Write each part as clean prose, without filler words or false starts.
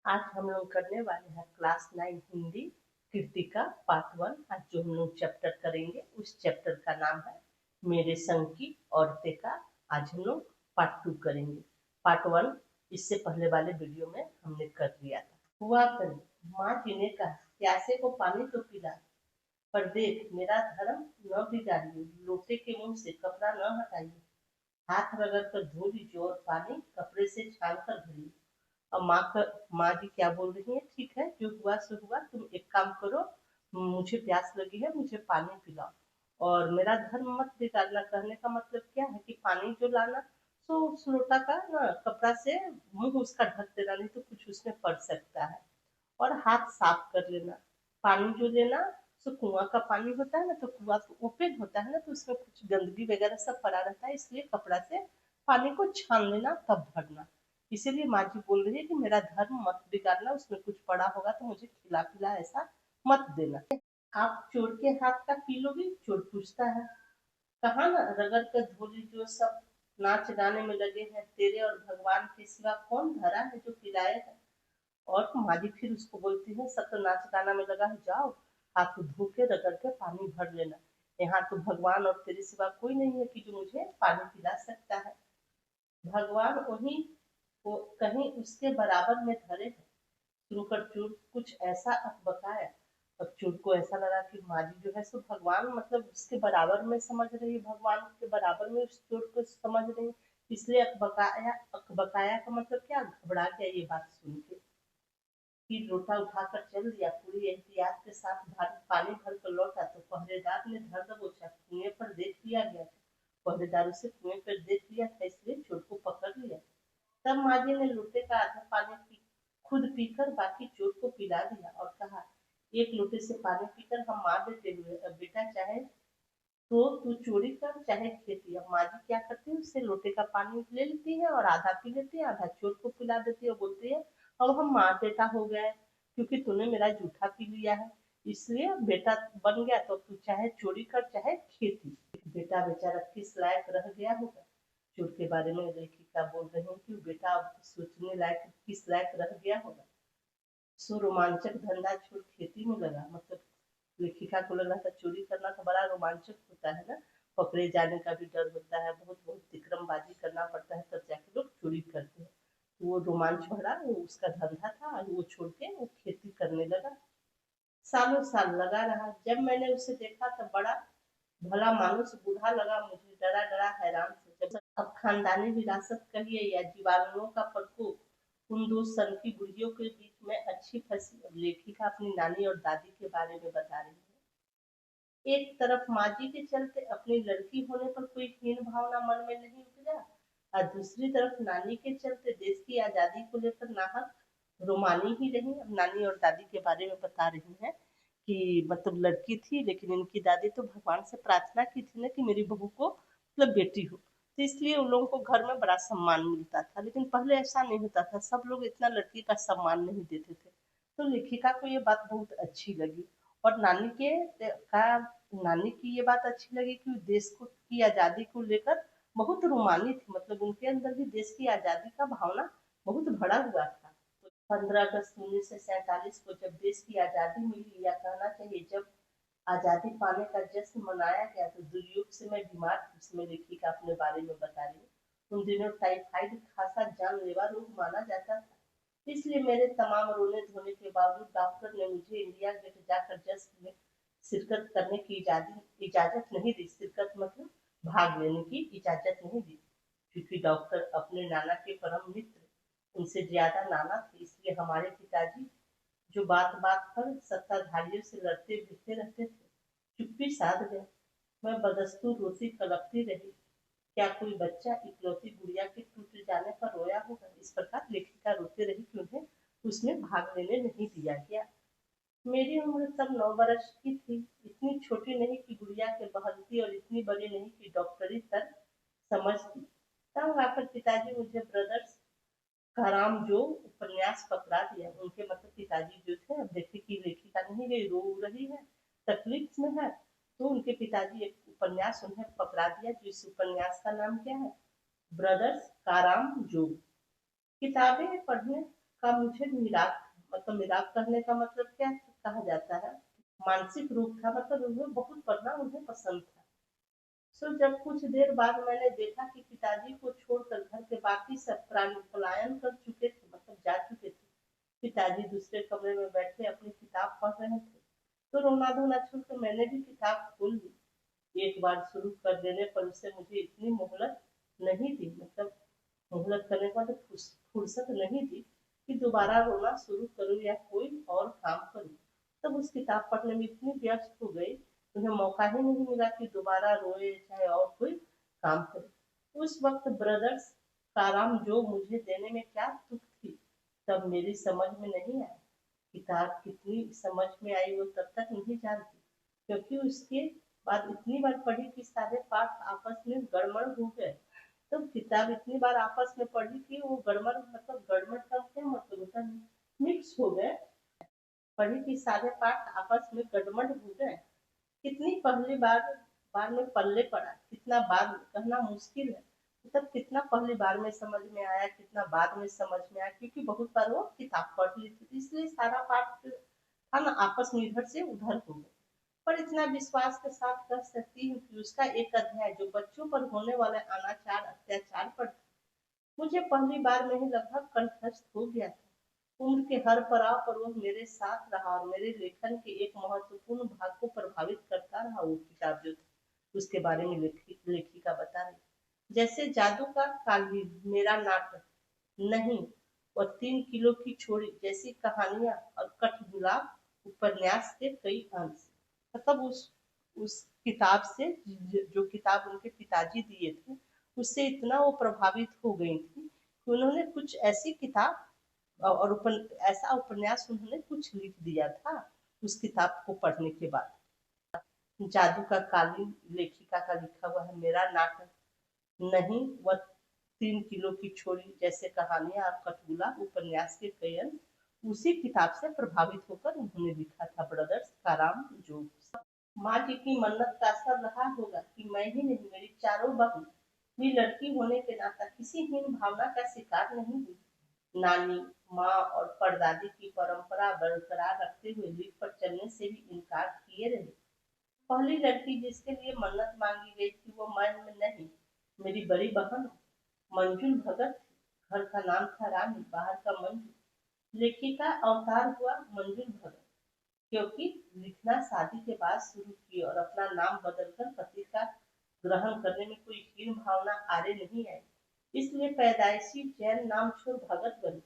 आज हम लोग करने वाले हैं क्लास 9 हिंदी कृतिका पार्ट 1। आज जो हम लोग चैप्टर करेंगे उस चैप्टर का नाम है मेरे संग की औरतें का। आज हम लोग पार्ट 2 करेंगे। पार्ट 1 इससे पहले वाले वीडियो में हमने कर लिया था। हुआ करे माँ जी ने कहा, प्यासे को पानी तो पिला, पर देख मेरा धर्म न बिगाड़िए, लोटे के मुंह से कपड़ा न हटाइए, हाथ रगड़ कर धो लीजिए और पानी कपड़े से छान कर भरिए। और माँ जी क्या बोल रही है, ठीक है जो हुआ सो हुआ, तुम एक काम करो, मुझे प्यास लगी है, मुझे पानी पिलाओ और मेरा धर्म मत बिगाड़ना। कहने का मतलब क्या है कि पानी जो लाना तो उस लोटा का ना कपड़ा से मुंह उसका ढक देना, नहीं तो कुछ उसमें पड़ सकता है। और हाथ साफ कर लेना। पानी जो लेना तो कुआं का पानी होता है ना, तो कुआं तो ओपन होता है ना, तो उसमें कुछ गंदगी वगैरह सब पड़ा रहता है, इसलिए कपड़ा से पानी को छान लेना तब भरना। इसीलिए माँ जी बोल रही है कि मेरा धर्म मत बिगाड़ना, उसमें कुछ पड़ा होगा तो मुझे खिला पिला ऐसा मत देना। आप चोर के हाथ का पी लोगी? चोर पूछता है। कहा ना रगड़ कर धोली जो सब नाच गाने में लगे हैं, तेरे और भगवान के सिवा कौन धरा है जो पिलाएगा। और माली फिर उसको बोलती है, सब तो नाच गाना में लगा है, जाओ हाथ धो के रगड़ के पानी भर लेना। यहाँ तो भगवान और तेरे सिवा कोई नहीं है कि जो मुझे पानी पिला सकता है। भगवान वही वो कहीं उसके बराबर में धरे है। शुरू कर चोर कुछ ऐसा अकबकाया। अब चोर को ऐसा लगा कि माली जो है सो भगवान मतलब उसके बराबर में समझ रही है, भगवान के बराबर में उस चोर को समझ रही है। इसलिए अकबकाया, अकबकाया का मतलब क्या, घबरा गया ये बात सुन के। फिर लोटा उठाकर चल दिया, पूरी एहतियात के साथ पानी भर कर लौटा तो पहरेदार ने धर दबोचा, कुएं पर देख लिया गया था। पहरेदार उसे कुएं पर देख लिया था, इसलिए चोर को पकड़ लिया। तब माली ने लोटे का आधा पानी खुद पीकर बाकी चोर को पिला दिया और कहा, एक लोटे से पानी पीकर हम मार देते हुए, अब बेटा चाहे तो तू चोरी कर चाहे खेती। अब माँ जी क्या करती है, उससे लोटे का पानी ले लेती है और आधा पी लेती है, आधा चोर को पिला देती है और बोलती है, अब हम माँ बेटा हो गए क्योंकि तूने मेरा जूठा पी लिया है, इसलिए बेटा बन गया, तो तू चाहे चोरी कर चाहे खेती। बेटा बेचारा किस लायक रह गया होगा। चोर के बारे में लेखिका बोल रही है कि बेटा अब सोचने लायक किस लायक रह गया होगा। सो रोमांचक धंधा छोड़ खेती में लगा। मतलब लेखिका को लग रहा था चोरी करना तो बड़ा रोमांचक होता है ना, पकड़े जाने का भी डर होता है, बहुत बहुत तिक्रमबाजी करना पड़ता है, तब जाके लोग चोरी करते हैं। तो वो रोमांच भरा वो उसका धंधा था, वो छोड़ के वो खेती करने लगा। सालों साल लगा रहा। जब मैंने उसे देखा तब बड़ा भला मानुस बूढ़ा लगा मुझे, डरा डरा हैरान से। जब अब खानदानी विरासत कहिए या जीवाणुओं का प्रकोप, उन दो सन की बुढ़ियों के बीच में अच्छी फंसी। अब लेखिका अपनी नानी और दादी के बारे में बता रही है। एक तरफ माँ जी के चलते अपनी लड़की होने पर कोई हीन भावना मन में नहीं उपजा, और दूसरी तरफ नानी के चलते देश की आजादी को लेकर नाहक रोमानी ही रही। अब नानी और दादी के बारे में बता रही है कि मतलब लड़की थी, लेकिन इनकी दादी तो भगवान से प्रार्थना की थी ना कि मेरी बहू को मतलब बेटी हो, तो इसलिए उन लोगों को घर में बड़ा सम्मान मिलता था। लेकिन पहले ऐसा नहीं होता था, सब लोग इतना लड़की का सम्मान नहीं देते थे। तो लेखिका को ये बात बहुत अच्छी लगी। और नानी की ये बात अच्छी लगी कि देश को की आजादी को लेकर बहुत रोमानी थी, मतलब उनके अंदर भी देश की आजादी का भावना बहुत भरा हुआ था। 15 अगस्त 1947 को जब देश की आजादी मिली, या कहना चाहिए जब आजादी पाने का जश्न मनाया गया, तो दुर्योग से मैं बीमार थी। इसमें लेखिका अपने बारे में बता रही है। उन दिनों टाइफाइड खासा जानलेवा रोग माना जाता था, इसलिए मेरे तमाम रोने धोने के बावजूद डॉक्टर ने मुझे इंडिया गेट जाकर जश्न में शिरकत करने की इजाजत नहीं दी। शिरकत मतलब भाग लेने की इजाजत नहीं दी, क्योंकि डॉक्टर अपने नाना के परम मित्र, उनसे ज्यादा नाना थे। इसलिए हमारे पिताजी जो बात बात पर सत्ताधारियों से लड़ते भिड़ते रहते थे, चुप्पी साध गए। मैं बदस्तूर रोती कलपती रही। क्या कोई बच्चा इकलौती गुड़िया के टूट जाने पर रोया होगा? इस प्रकार लेखिका रोती रही कि उन्हें उसमें भाग लेने नहीं दिया गया। मेरी उम्र तब 9 वर्ष की थी, इतनी छोटी नहीं कि गुड़िया के बहलती और इतनी बड़ी नहीं कि डॉक्टरी तक समझती। तब आकर पिताजी मुझे ब्रदर्स काराम जो उपन्यास पकड़ा दिया। उनके मतलब पिताजी जो थे, अब देखिए कि लेखिका नहीं गई, रो रही है, तकलीफ में है, तो उनके पिताजी एक उपन्यास उन्हें पकड़ा दिया। जिस उपन्यास का नाम क्या है, ब्रदर्स काराम जो। किताबें पढ़ने का मुझे मिराक, मतलब मिराक करने का मतलब क्या कहा जाता है, मानसिक रोग था, मतलब उन्हें बहुत पढ़ना उन्हें पसंद था। जब कुछ देर बाद मैंने देखा कि पिताजी को छोड़कर घर के बाकी सब प्राणी पलायन कर चुके थे, मतलब जा चुके थे। पिताजी दूसरे कमरे में बैठे अपनी किताब पढ़ रहे थे, तो रोना धोना छोड़कर मैंने भी किताब खोल ली। एक बार शुरू कर देने पर उसे मुझे इतनी मोहलत नहीं दी, मतलब मोहलत करने का तो फुर्सत नहीं दी कि दोबारा रोना शुरू करूं या कोई और काम करूं। तब उस किताब पढ़ने में इतनी व्यस्त हो गई, उन्हें मौका ही नहीं मिला कि दोबारा रोए चाहे और कोई काम करे। उस वक्त ब्रदर्स का आराम जो मुझे देने में क्या तुक थी, तब मेरी समझ में नहीं आई। किताब कितनी समझ में आई वो तब तक नहीं जानती, क्योंकि उसके बाद इतनी बार पढ़ी कि सारे पाठ आपस में गड़बड़ हो गए। तो किताब इतनी बार आपस में पढ़ी कि वो गड़बड़, मतलब गड़बड़ का क्या मतलब होता है, मिक्स हो गए। पढ़ी कि सारे पाठ आपस में गड़बड़ हो गए। कितनी पहली बार बार में पल्ले पड़ा, कितना बार कहना मुश्किल है। मतलब कितना पहली बार में समझ में आया, कितना बाद में समझ में आया, क्योंकि बहुत बार वो किताब पढ़ ली थी, इसलिए सारा पाठ था ना आपस में इधर से उधर हो गया। पर इतना विश्वास के साथ कह सकती हूँ कि उसका एक अध्याय जो बच्चों पर होने वाले अनाचार अत्याचार पर मुझे पहली बार में ही लगभग कंठस्थ हो गया था। उम्र के हर पड़ाव पर वह मेरे साथ रहा और मेरे लेखन के एक महत्वपूर्ण भाग को प्रभावित करता रहा। वो किताब जो थी उसके बारे में लेखिका बता रही, जैसे जादू का कालीन, मेरा नाटक नहीं, वह 3 किलो की छोरी जैसी कहानियां और कठगुलाब उपन्यास के कई अंश, मतलब उस किताब से, जो किताब उनके पिताजी दिए थे, उससे इतना वो प्रभावित हो गई थी कि उन्होंने कुछ ऐसी किताब और ऐसा उपन्यास उन्होंने कुछ लिख दिया था उस किताब को पढ़ने के बाद। जादू का कालीन लेखिका का लिखा हुआ है, मेरा नाटक नहीं, वह 3 किलो की छोरी जैसे कहानियां और कठगुला उपन्यास के कई अंश उसी किताब से प्रभावित होकर उन्होंने लिखा था। ब्रदर्स काराम जो माँ जी की मन्नत का असर रहा होगा कि मैं ही नहीं, मेरी चारों बहन भी लड़की होने के नाता किसी हीन भावना का शिकार नहीं हुई। नानी, माँ और परदादी की परंपरा बरकरार रखते हुए लीड पर चलने से भी इनकार किए रहे। पहली लड़की जिसके लिए मन्नत मांगी गई थी वो मैं नहीं, मेरी बड़ी बहन मंजुल भगत थी। घर का नाम था रानी, बाहर का मंजू। लेखिका अवतार हुआ मंजुल भगत, क्योंकि लिखना शादी के बाद शुरू की और अपना नाम बदलकर पति का ग्रहण करने में कोई हीन भावना आड़े नहीं आई, इसलिए पैदाइशी जैन नाम छोड़ भगत बनी।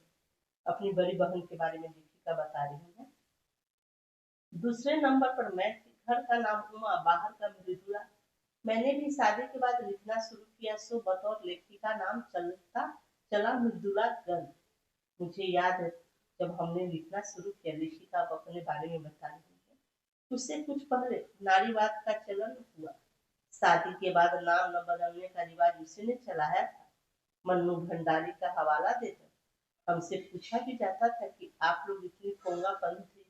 अपनी बड़ी बहन के बारे में लेखिका बता रही है। दूसरे नंबर पर मैं थी। घर का नाम उमा, बाहर का मृदुला। मैंने भी शादी के बाद लिखना शुरू किया, सो बतौर लेखिका नाम चलता चला मृदुला गंध। मुझे याद है जब हमने लिखना शुरू किया, लेखिका अब अपने बारे में बता रही है, उससे कुछ पहले नारीवाद का चलन हुआ। शादी के बाद नाम न बदलने का रिवाज उसी ने चलाया था। मन्नू भंडारी का हवाला देकर हमसे पूछा भी जाता था कि आप लोग इतनी पोंगापन थे,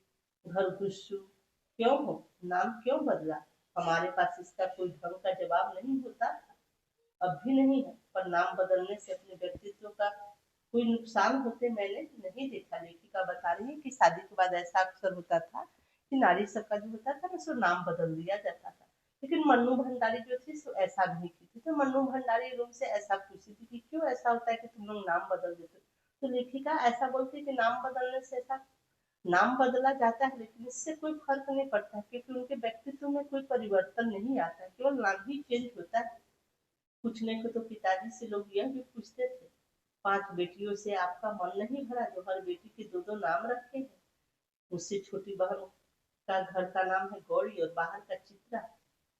घर गुस्सू क्यों हो, नाम क्यों बदला। हमारे पास इसका कोई ढंग का जवाब नहीं होता था, अब भी नहीं है, पर नाम बदलने से अपने व्यक्तित्व का कोई नुकसान होते मैंने नहीं देखा। लेखिका बता रही है कि शादी के बाद ऐसा अक्सर होता था कि नारी सबका जो होता था ना सो नाम बदल दिया जाता था, लेकिन मन्नू भंडारी जो थी सो ऐसा नहीं की थी। तो मन्नू भंडारी लोग से ऐसा पूछती थी कि क्यों ऐसा होता है कि तुम लोग नाम बदल देते। तो लेखिका ऐसा बोलती कि नाम बदलने से ऐसा, नाम बदला जाता है लेकिन इससे कोई फर्क नहीं पड़ता, क्योंकि उनके व्यक्तित्व में कोई परिवर्तन नहीं आता, केवल नाम ही चेंज होता है। पूछने को तो पिताजी से लोग यह भी पूछते थे, 5 बेटियों से आपका मन नहीं भरा जो हर बेटी के दो दो नाम रखे हैं। उससे छोटी बहन का घर का नाम है गौरी और बाहर का चित्रा,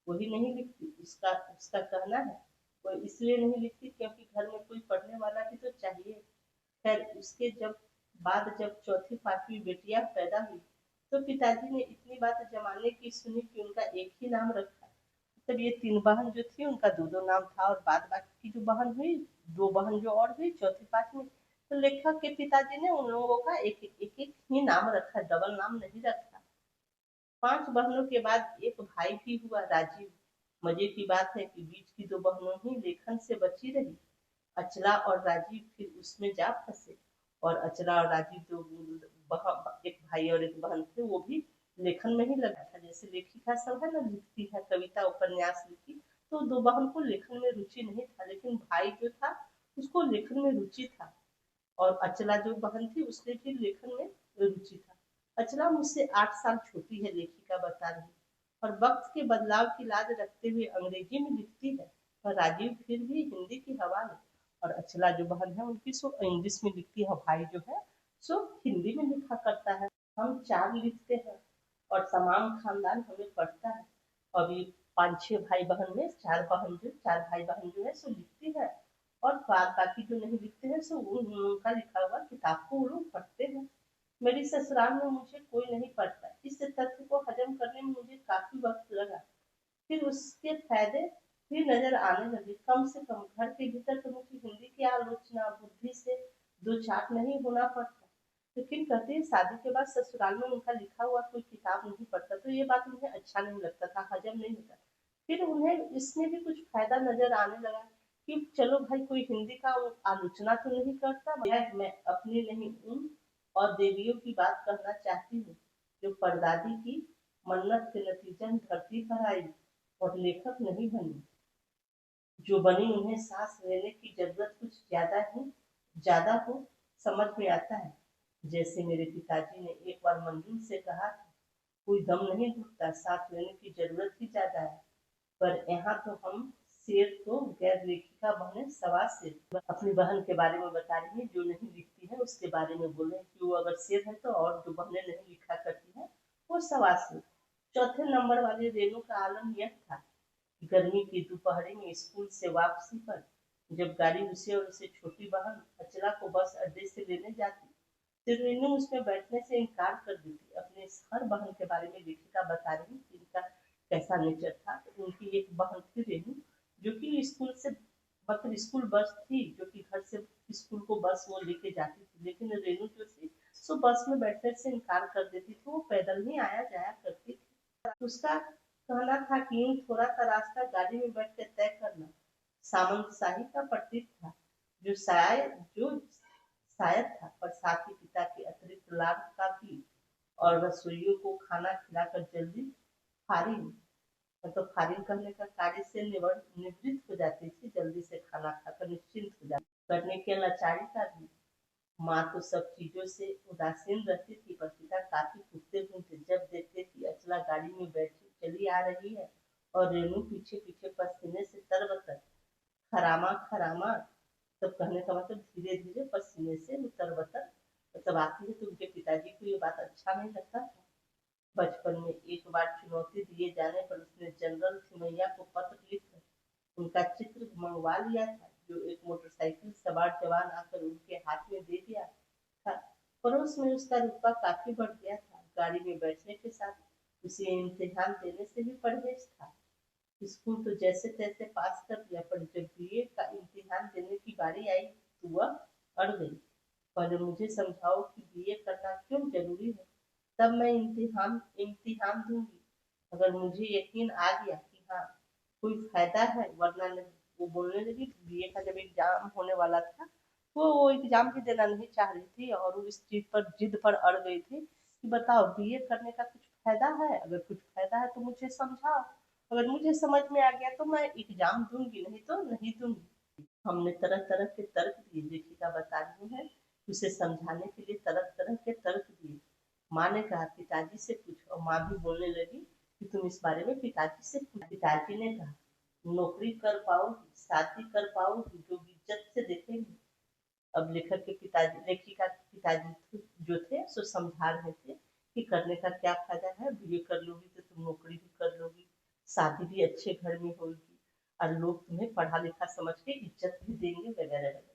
वही नहीं लिखती। उसका उसका कहना है वो इसलिए नहीं लिखती क्योंकि घर में कोई पढ़ने वाला भी तो चाहिए। खैर उसके जब चौथी पांचवी बेटियां पैदा हुई तो पिताजी ने इतनी बात जमाने की सुनी कि उनका एक ही नाम रखा। तब ये 3 बहन जो थी उनका दो दो नाम था और बाद बाकी की जो बहन हुई, 2 बहन जो और हुई चौथी पांचवी, तो लेखक के पिताजी ने उन लोगों का एक ही नाम रखा, डबल नाम नहीं रखा। 5 बहनों के बाद एक भाई भी हुआ, राजीव। मजे की बात है कि बीच की 2 बहनों ही लेखन से बची रही। अचला और राजीव फिर उसमें जा फंसे। और अचला और राजीव जो एक भाई और एक बहन थे, वो भी लेखन में ही लगा था। जैसे लेखिका सब है ना, लिखती है कविता उपन्यास लिखी, तो दो बहन को लेखन में रुचि नहीं था, लेकिन भाई जो था उसको लेखन में रुचि था। और अचला जो बहन थी उसने भी लेखन में रुचि था। अचला मुझसे 8 साल छोटी है, लेखिका बता रही, और वक्त के बदलाव की लाज रखते हुए अंग्रेजी में लिखती है। और राजीव फिर भी हिंदी की हवा है, और अचला जो बहन है उनकी सो इंग्लिश में लिखती है, भाई जो है सो हिंदी में लिखा करता है। हम 4 लिखते हैं और तमाम खानदान हमें पढ़ता है। अभी 5-6 भाई बहन में 4 भाई बहन जो है सो लिखती है, और बाद बाकी जो नहीं लिखते हैं सो उनका लिखा हुआ किताब को वो लोग पढ़ते हैं। मेरी ससुराल में मुझे कोई नहीं पढ़ता। इस तथ्य को हजम करने में मुझे काफी वक्त लगा। फिर उसके फायदे भी नजर आने लगे। कम से कम घर के भीतर तो मुझे हिंदी की आलोचना बुद्धि से दो चाक नहीं होना पड़ता। लेकिन कहते हैं शादी के बाद ससुराल में उनका लिखा हुआ कोई किताब नहीं पढ़ता, तो ये बात मुझे अच्छा नहीं लगता था, हजम नहीं होता। फिर उन्हें इसमें भी कुछ फायदा नजर आने लगा कि चलो भाई कोई हिंदी का आलोचना तो नहीं करता। मैं अपनी नहीं उन और देवियों की बात कहना चाहती हूँ जो परदादी की मन्नत के नतीजे में धरती पर आई और लेखक नहीं बनी। जो बनी उन्हें सांस लेने की जरूरत कुछ ज्यादा हो, समझ में आता है। जैसे मेरे पिताजी ने एक बार मंजूर से कहा था, कोई दम नहीं घुटता, सांस लेने की जरूरत ही ज्यादा है। पर यहाँ तो हम शेर तो गैर लेखिका बहने सवा शेर। अपनी बहन के बारे में बता रही है जो नहीं लिखती है, उसके बारे में बोले कि वो अगर शेर है तो, और जो बहनें नहीं लिखा करती है वो सवा शेर। चौथे नंबर वाली रेणु का आलम यह था, गर्मी की दोपहरी में स्कूल से वापसी पर जब गाड़ी उसे और उसे छोटी बहन अचला को बस अड्डे से लेने जाती, तो रेणु उसमें बैठने से इनकार कर देती। अपने हर बहन के बारे में लेखिका बता रही कि इनका कैसा नेचर था। तो उनकी एक बहन थी रेणु, जो कि स्कूल से मतलब स्कूल बस थी, जो कि घर से स्कूल को बस वो लेके जाती थी, लेकिन रेणु जो थी सो बस में बैठने से इनकार कर देती थी, वो पैदल ही आया जाया करती थी। उसका कहना था कि यूं थोड़ा सा रास्ता गाड़ी में बैठ कर तय करना सामंतशाही का प्रतीक था, जो शायद था, पर साथ ही पिता के अतिरिक्त लाभ का भी। और रसोइयों को खाना खिलाकर जल्दी फारिग, मतलब फारिग करने का कार्य से निवृत्त हो जाती थी, जल्दी से खाना खाकर निश्चिंत हो जाती करने के लाचारी का भी। माँ तो सब चीजों से उदासीन रहती थी, पर पिता काफी टूटते हुए थे जब देखते कि अचला गाड़ी में बैठी चली आ रही है और रेणु पीछे पीछे पसीने से तरबतर। खरामा खरामा, तब कहने का मतलब धीरे धीरे पसीने से तरबतर मतलब आती है। तो उनके पिताजी को ये बात अच्छा नहीं लगता था। बचपन में एक बार चुनौती दिए जाने पर उसने जनरल थिमैया को पत्र लिखकर उनका चित्र मंगवा लिया था, जो एक मोटरसाइकिल सवार जवान आकर उनके हाथ में दे दिया था। पड़ोस में उसका रुतबा काफी बढ़ गया था। गाड़ी में बैठने के साथ उसे इम्तिहान देने से भी परहेज था। स्कूल तो जैसे तैसे पास कर दिया, पर जब बीए का इम्तिहान देने की बारी आई तो वह अड़ गई। पहले मुझे समझाओ कि बीए करना क्यों जरूरी है, तब मैं इम्तिहान इम्तिहान दूंगी। अगर मुझे यकीन आ गया कि हाँ कोई फायदा है, वरना नहीं। वो बोलने लगी। बीए का जब एग्जाम होने वाला था, वो एग्जाम भी देना नहीं चाह रही थी, और वो इस चीज पर जिद पर अड़ गई थी कि बताओ बीए करने का कुछ फायदा है, अगर कुछ फायदा है तो मुझे समझाओ। अगर मुझे समझ में आ गया तो मैं एग्जाम दूंगी, नहीं तो नहीं दूंगी। हमने तरह तरह के तर्क दिए, लेखिका बता रही है, उसे समझाने के लिए तरह तरह के तर्क दिए। माँ ने कहा पिताजी से पूछो, और माँ भी बोलने लगी कि तुम इस बारे में पिताजी से पूछो। पिताजी ने कहा नौकरी कर पाओगी, शादी कर पाओगी, जो इज्जत से देखेंगे। अब लेखक के पिताजी लेखिका के पिताजी जो थे सो समझा रहे थे कि करने का क्या फायदा है, बीए कर लोगी तो तुम नौकरी भी कर लोगी, शादी भी अच्छे घर में होगी, और लोग तुम्हें पढ़ा लिखा समझ के इज्जत भी देंगे, वगैरह वगैरह।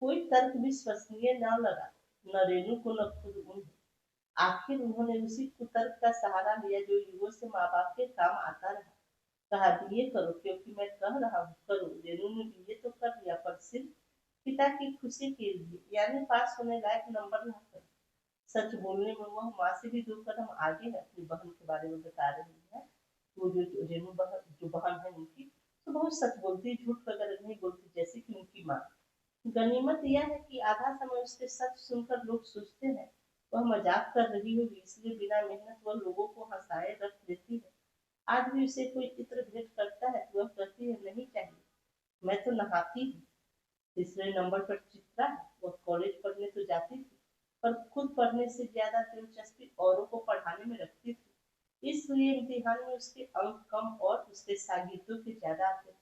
कोई तर्क विश्वसनीय न लगा, न रेणु को न खुद उन्हें। आखिर उन्होंने उसी कुतर्क का सहारा लिया जो युगों से माँ बाप के काम आता रहा। कहा बीए करो क्योंकि मैं कह रहा हूँ करो। रेणु ने बीए तो कर लिया, पर सिर्फ पिता की खुशी के लिए, यानी पास होने लायक नंबर लाकर। सच बोलने में वह माँ से भी 2 कदम आगे है। अपनी बहन के बारे में बता रही है। वो जो रेणु बहन जो बहन है उनकी, तो बहुत सच बोलती, झूठ वगैरह नहीं बोलती, जैसे कि उनकी माँ। गनीमत यह है कि आधा समय उसके सच सुनकर लोग सोचते हैं वह मजाक कर रही होगी, इसलिए बिना मेहनत वह लोगों को हंसाए रख देती है। आज भी उसे कोई चित्र भेंट करता है तो वह कहती है नहीं चाहिए, मैं तो नहाती हूँ। तीसरे नंबर पर चित्रा है, वह कॉलेज पढ़ने तो जाती थी पर खुद पढ़ने से ज्यादा दिलचस्पी औरों को पढ़ाने में रखती थी, इसलिए इम्तिहान में उसके अंक कम और उसके शागिर्दों के ज्यादा आते थे।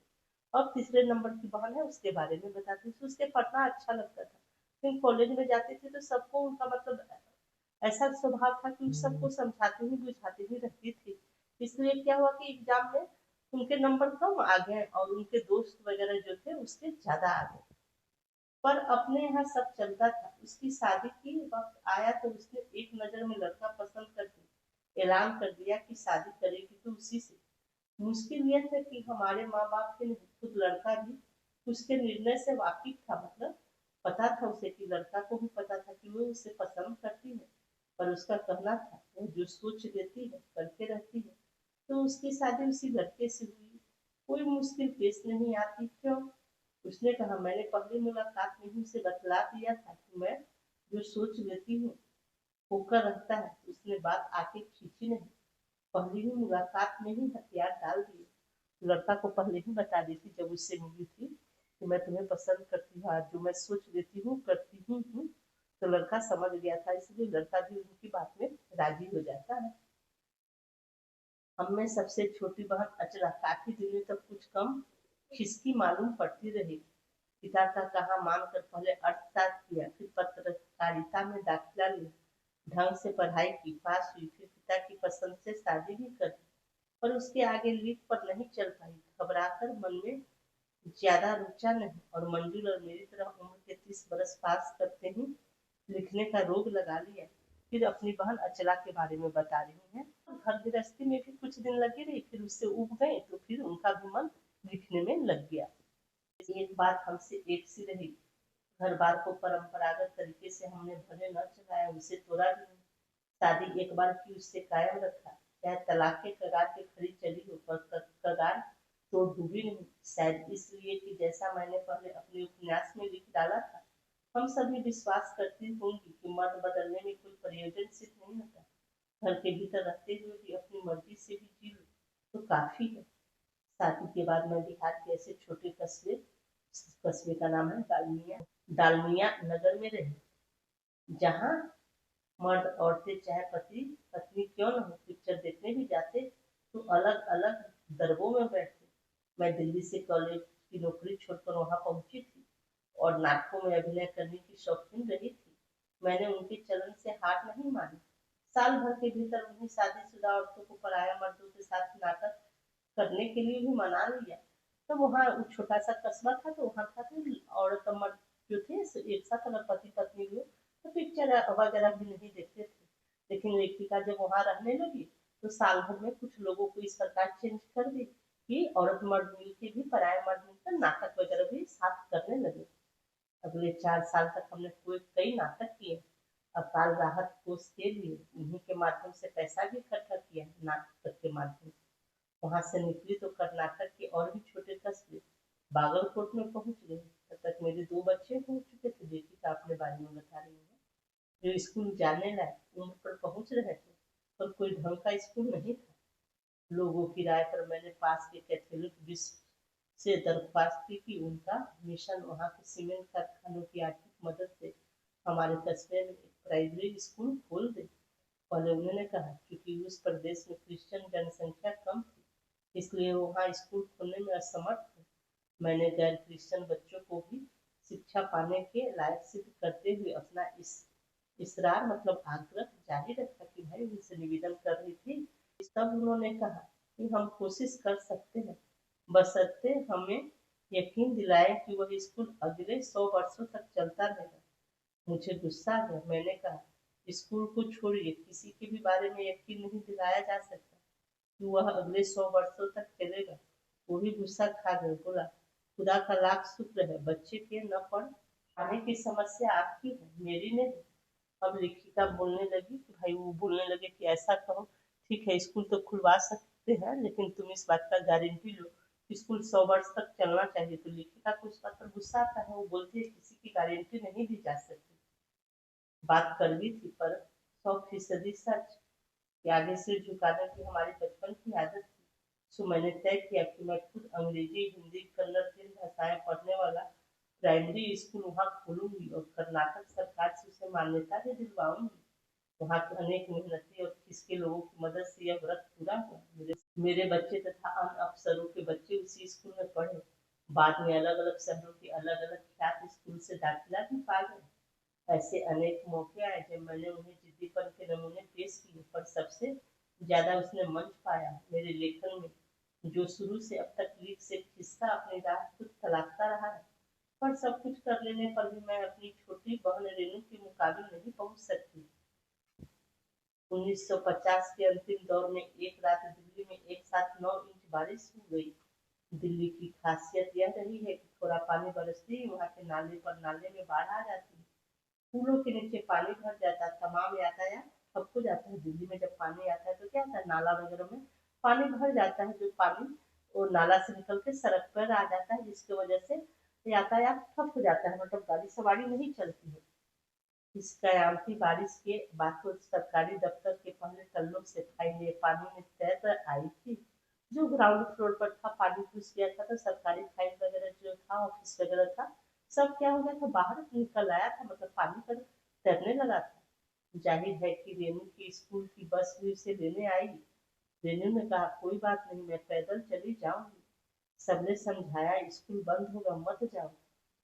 और तीसरे नंबर की बहन है, उसके बारे में बताती थी, उसे पढ़ना अच्छा लगता था, फिर कॉलेज में जाती थी तो सबको उनका मतलब ऐसा स्वभाव था कि सबको समझाती ही बुझाती ही रहती थी। इसलिए क्या हुआ कि एग्जाम में उनके नंबर कम आ गए और उनके दोस्त वगैरह जो थे उसके ज्यादा आ गए। पर अपने यहाँ सब चलता था। उसकी शादी की वक्त आया तो उसने एक नजर में लड़का पसंद करके ऐलान कर दिया कि शादी करेगी तो उसी से। मुश्किल यह था कि हमारे माँ बाप के नहीं, खुद लड़का भी उसके निर्णय से वाकिफ था, मतलब पता था उसे कि लड़का को भी पता था कि वो उसे पसंद करती है, पर उसका कहना था वो जो सोच देती है करके रहती है। तो उसकी शादी उसी लड़के से हुई। कोई मुश्किल पेश नहीं आती। क्यों? उसने कहा मैंने पहली मुलाकात में ही उसे बतला दिया था कि मैं जो सोच लेती हूँ होकर रहता है। उसने बात आगे खींची नहीं, पहली ही मुलाकात में ही हथियार डाल दिए। लड़का को पहले ही बता दी थी जब उससे मिली थी कि मैं तुम्हें पसंद करती हूँ, आज जो मैं सोच लेती हूँ करती हूँ। तो लड़का समझ गया था, इसलिए लड़का भी उनकी बात में राजी हो जाता है। हम में सबसे छोटी बहन अचला काफी दिनों तक कुछ कम खिसकी मालूम पड़ती रही। पिता का कहा मानकर पहले अर्थशास्त्र किया, फिर पत्रकारिता में दाखिला लिया, ढंग से पढ़ाई की, पास हुई, फिर पिता की पसंद से शादी भी कर दी, पर उसके आगे लीक पर नहीं चल पाई। घबराकर मन में ज्यादा रुचा नहीं और मंजुल और मेरी तरह उम्र के 30 बरस पास करते ही लिखने का रोग लगा लिया। फिर अपनी बहन अचला के बारे में बता रही है। घर गृहस्थी में भी कुछ दिन लगी रही, फिर उससे उब गए तो फिर उनका भी मन लिखने में लग गया। एक बात हमसे एक सी रही, घर बार को परंपरागत तरीके से हमने भले न चलाया, उसे तोड़ा भी नहीं। शादी एक बार की उससे कायम रखा, चाहे तलाक के कगार पे खड़ी चली हो, पर कगार तो डूबी नहीं। शायद इसलिए कि जैसा मैंने पहले अपने उपन्यास में लिख डाला था, हम सभी विश्वास करती होंगी कि मर्द बदलने में कोई प्रयोजन सिद्ध नहीं होता। घर के भीतर रहते हुए भी अपनी मर्जी से भी जी लो तो काफी है। शादी के बाद मैं बिहार के ऐसे छोटे कस्बे, कस्बे का नाम है डालमिया, डालमिया नगर में रही, जहाँ मर्द औरतें चाहे पति पत्नी क्यों न हो, पिक्चर देखने भी जाते तो अलग अलग दरबों में बैठते। मैं दिल्ली से कॉलेज की नौकरी छोड़कर वहां पहुंची थी और नाटकों में अभिनय करने की शौकीन रही थी। मैंने उनके चलन से हार नहीं मानी। साल भर के भीतर उन्हीं शादीशुदा औरतों को पराया मर्दों के साथ नाटक करने के लिए भी मना लिया। तो वहाँ छोटा सा कस्बा था तो वहाँ था कि औरत और मर्द जो थे एक साथ अगर पति पत्नी हुए तो पिक्चर वगैरह भी नहीं देखते थे। लेकिन लेखिका जब वहाँ रहने लगी तो साल भर में कुछ लोगों को इस प्रकार चेंज कर दी कि औरत मर्द मिलके भी पराया मर्द मिलकर नाटक वगैरह भी साथ करने लगे। अगले 4 साल तक हमने कोई कई नाटक किए। अकाल राहत कोष के लिए उन्हीं के माध्यम से पैसा भी इकट्ठा किया, नाटक के माध्यम से। वहां से निकली तो कर्नाटक के और भी छोटे कस्बे बागलकोट में पहुंच गए। तब तक मेरे 2 बच्चे हो चुके थे, बेटी का अपने बारे में बता रही हूँ, जो स्कूल जाने लायक उम्र पर पहुंच रहे थे, पर कोई ढंग का स्कूल नहीं था। लोगों की राय पर मैंने पास के कैथोलिक बिशप से दरख्वास्त की कि उनका मिशन वहाँ के सीमेंट कारखानों की आर्थिक मदद से हमारे कस्बे में एक प्राइमरी स्कूल खोल दे। पहले उन्होंने कहा क्योंकि उस प्रदेश में क्रिश्चियन जनसंख्या कम थी, इसलिए वो वहाँ स्कूल खोलने में असमर्थ थे। मैंने गैर क्रिश्चियन बच्चों को भी शिक्षा पाने के लायक सिद्ध करते हुए अपना इस इसरार मतलब आग्रह जारी रखा कि भाई उनसे निवेदन कर रही थी। तब उन्होंने कहा कि हम कोशिश कर सकते हैं, बशर्ते हमें यकीन दिलाएं कि वह स्कूल अगले 100 वर्षों तक चलता रहेगा। मुझे गुस्सा आ गया। मैंने कहा स्कूल को छोड़िए, किसी के भी बारे में यकीन नहीं दिलाया जा सकता कि वह अगले 100 वर्षों तक चलेगा। वो भी गुस्सा खा गए, बोला खुदा का लाख शुक्र है बच्चे के न पढ़ पाने की समस्या आपकी है, मेरी नहीं। अब लेखिका बोलने लगी कि भाई वो बोलने लगे कि ऐसा कहो, ठीक है स्कूल तो खुलवा सकते हैं लेकिन तुम इस बात का गारंटी लो स्कूल 100 वर्ष तक चलना चाहिए। तो लेखिका को इस बात पर गुस्सा आता है, वो बोलती है किसी की गारंटी नहीं दी जा सकती। बात कड़वी थी पर 100% सच। कि आगे सिर झुकाने की हमारी बचपन की आदत थी। सो मैंने तय किया कि मैं खुद अंग्रेजी, हिंदी, कन्नड़, 3 भाषाएं पढ़ने वाला प्राइमरी स्कूल वहाँ खोलूंगी और कर्नाटक सरकार से उसे मान्यता भी दिलवाऊंगी। वहाँ के अनेक मेहनती और किसके लोगों की मदद से यह व्रत पूरा हुआ। मेरे बच्चे तथा अन्य अफसरों के बच्चे उसी स्कूल में पढ़े। बाद में अलग अलग शहरों के अलग अलग ख्यात स्कूल से दाखिला भी पा गए। ऐसे अनेक मौके आए जब मैंने उन्हें जिद्दीपन के नमूने पेश किए, पर सबसे ज्यादा उसने मंच पाया मेरे लेखन में, जो शुरू से अब तक लीक से खिसका अपनी राह खुद तलाशता रहा है। पर सब कुछ कर लेने पर भी मैं अपनी छोटी बहन रेनू के मुकाबिल नहीं पहुंच सकती। 1950 के अंतिम दौर में एक रात दिल्ली में एक साथ 9 इंच बारिश हो गई। दिल्ली की खासियत यह रही है कि थोड़ा पानी बरसते ही वहाँ के नाले पर नाले में बाढ़ आ जाती है। पुलों के नीचे पानी भर जाता, तमाम यातायात ठप हो जाता है। दिल्ली में जब पानी आता है तो क्या होता है, नाला वगैरह में पानी भर जाता है, जो पानी वो नाला से निकल के सड़क पर आ जाता है, जिसकी वजह से यातायात ठप हो जाता है, मतलब गाड़ी सवारी नहीं चलती है। इस कयामती बारिश के बाद तो सरकारी दफ्तर के पहले तल्लों से फाइलें पानी में तैर आई थी। जो ग्राउंड फ्लोर पर था पानी घुस गया था, तो सरकारी फाइल वगैरह जो था, ऑफिस वगैरह था, सब क्या हो गया था, बाहर निकल आया था, मतलब पानी पर तैरने लगा था। जाहिर है कि रेनू की स्कूल की बस भी उसे लेने आई। रेनू ने कहा, कोई बात नहीं, मैं पैदल चली जाऊंगी। सबने समझाया, स्कूल बंद होगा, मत जाओ।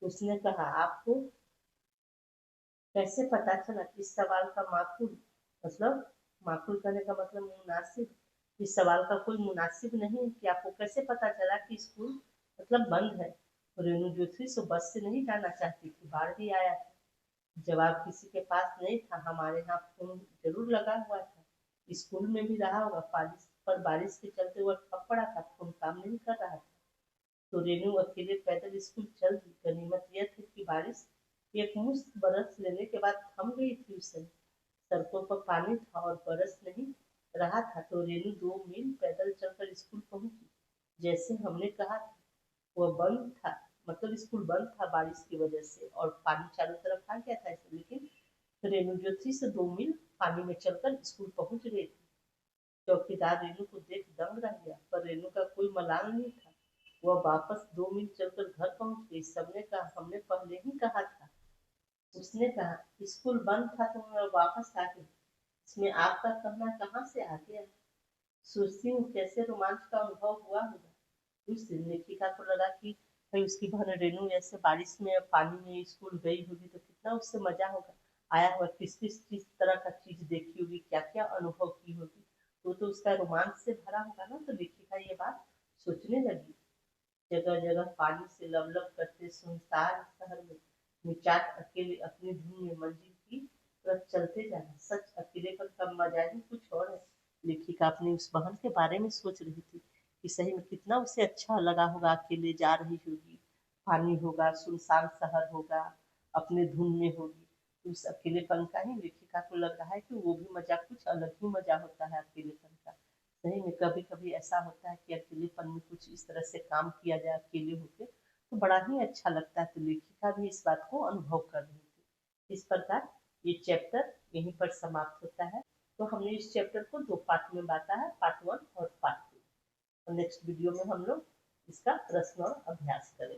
उसने कहा, आपको कैसे पता चला? इस सवाल का माकूल मतलब, माकूल करने का मतलब मुनासिब, इस सवाल का कोई मुनासिब नहीं है कि आपको कैसे पता चला कि स्कूल मतलब बंद है। रेनू जो थी सो बस से नहीं जाना चाहती थी, बाढ़ भी आया था। जवाब किसी के पास नहीं था। हमारे यहाँ फोन जरूर लगा हुआ था, स्कूल में भी रहा होगा, बारिश के चलते वह ठप पड़ा था, फोन काम नहीं कर रहा था। तो रेनू अकेले पैदल स्कूल चल दी। गनीमत यह थी कि बारिश एक मुश्त बरस लेने के बाद थम गई थी उस समय। सड़कों पर पानी था और बरस नहीं रहा था, तो रेनू 2 मील पैदल चलकर स्कूल पहुंची। जैसे हमने कहा था, वह बंद था, मतलब स्कूल बंद था बारिश की वजह से, और पानी चारों तरफ आ गया था ऐसे। लेकिन रेनू जो थी से 2 मील पानी में चलकर स्कूल पहुंच गई थी। चौकीदार रेनू को देख दंग रह गया, पर रेनू का कोई मलाल नहीं था। वह वापस 2 मील चलकर घर पहुंच गई। सबने कहा, हमने पहले ही कहा था। उसने कहा, स्कूल बंद था तो मैं वापस आ गई, इसमें आपका कहना कहाँ से आ गया? सोचती हूँ कैसे रोमांच का अनुभव हुआ होगा। उस दिन लेखिका को लगा कि भाई उसकी बहन रेनू ऐसे बारिश में पानी में स्कूल गई होगी तो कितना उससे मजा होगा, आया हुआ किस किस किस तरह का चीज देखी होगी, क्या क्या अनुभव की होगी, तो उसका रोमांच से भरा होगा ना। तो लेखिका ये बात सोचने लगी। जगह जगह पानी से लबलब करते सुनसान शहर में निचाट अकेले अपनी धुन में मंजिल की तरफ चलते जाना, सच अकेलेपन का मजा ही कुछ और है। लेखिका अपनी उस बहन के बारे में सोच रही थी कि सही में कितना उसे अच्छा लगा होगा, अकेले जा रही होगी, पानी होगा, सुनसान शहर होगा, अपने धुन में होगी। तो उस अकेलेपन का ही लेखिका को लग रहा है कि वो भी मजा, कुछ अलग ही मजा होता है अकेलेपन का। सही में कभी कभी ऐसा होता है कि अकेलेपन में कुछ इस तरह से काम किया जाए अकेले होकर, तो बड़ा ही अच्छा लगता है। तो लेखिका भी इस बात को अनुभव कर रही थी। इस प्रकार ये चैप्टर यहीं पर समाप्त होता है। तो हमने इस चैप्टर को 2 पार्ट में बांटा है, पार्ट 1 और पार्ट 2। और नेक्स्ट वीडियो में हम लोग इसका प्रश्न और अभ्यास करेंगे।